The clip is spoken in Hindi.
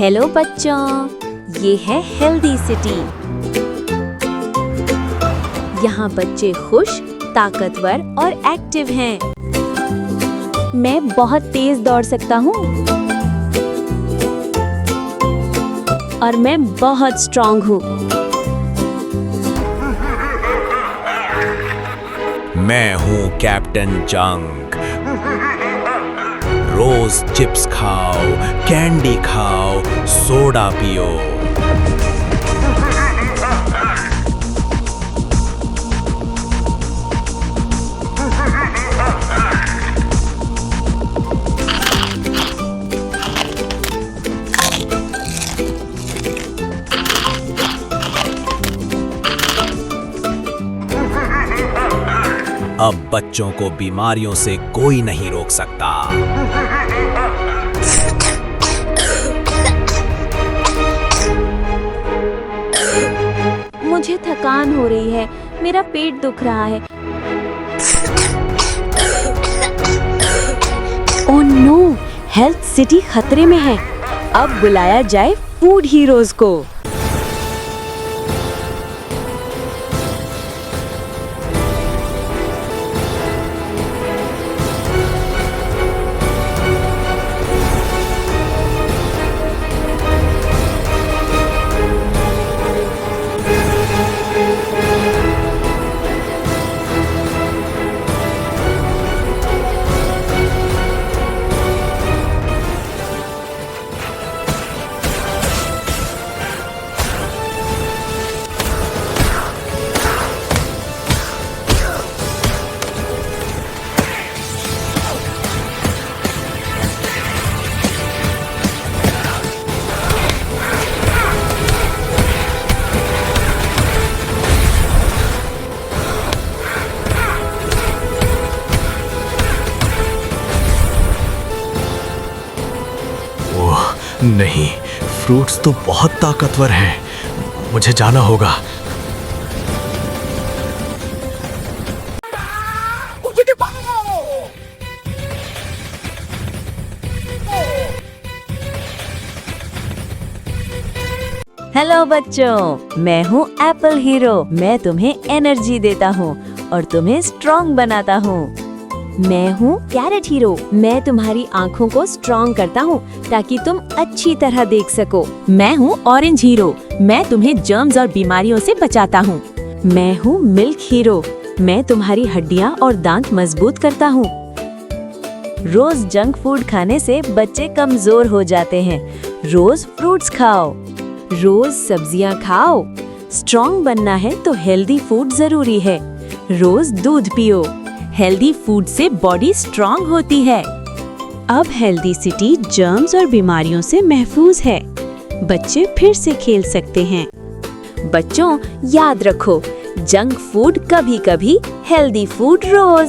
हेलो बच्चों, ये है हेल्दी सिटी। यहाँ बच्चे खुश, ताकतवर और एक्टिव हैं। मैं बहुत तेज दौड़ सकता हूँ और मैं बहुत स्ट्रॉन्ग हूँ। मैं हूँ कैप्टन चंक। रोज चिप्स खाओ, कैंडी खाओ, सोडा पियो। अब बच्चों को बीमारियों से कोई नहीं रोक सकता। मुझे थकान हो रही है, मेरा पेट दुख रहा है। ओह नो, हेल्थ सिटी खतरे में है। अब बुलाया जाए फूड हीरोज को। नहीं, फ्रूट्स तो बहुत ताकतवर हैं। मुझे जाना होगा। हेलो बच्चों, मैं हूँ एप्पल हीरो। मैं तुम्हें एनर्जी देता हूँ और तुम्हें स्ट्रॉन्ग बनाता हूँ। मैं हूँ कैरेट हीरो। मैं तुम्हारी आँखों को स्ट्रॉन्ग करता हूँ ताकि तुम अच्छी तरह देख सको। मैं हूँ ऑरेंज हीरो। मैं तुम्हें जर्म्स और बीमारियों से बचाता हूँ। मैं हूँ मिल्क हीरो। मैं तुम्हारी हड्डियाँ और दांत मजबूत करता हूँ। रोज जंक फूड खाने से बच्चे कमजोर हो जाते हैं। रोज फ्रूट्स खाओ, रोज सब्जियाँ खाओ। स्ट्रॉन्ग बनना है तो हेल्दी फूड जरूरी है। रोज दूध पियो। हेल्दी फूड से बॉडी स्ट्रॉन्ग होती है। अब हेल्दी सिटी जर्म्स और बीमारियों से महफूज है। बच्चे फिर से खेल सकते हैं। बच्चों, याद रखो, जंक फूड कभी-कभी, हेल्दी फूड रोज।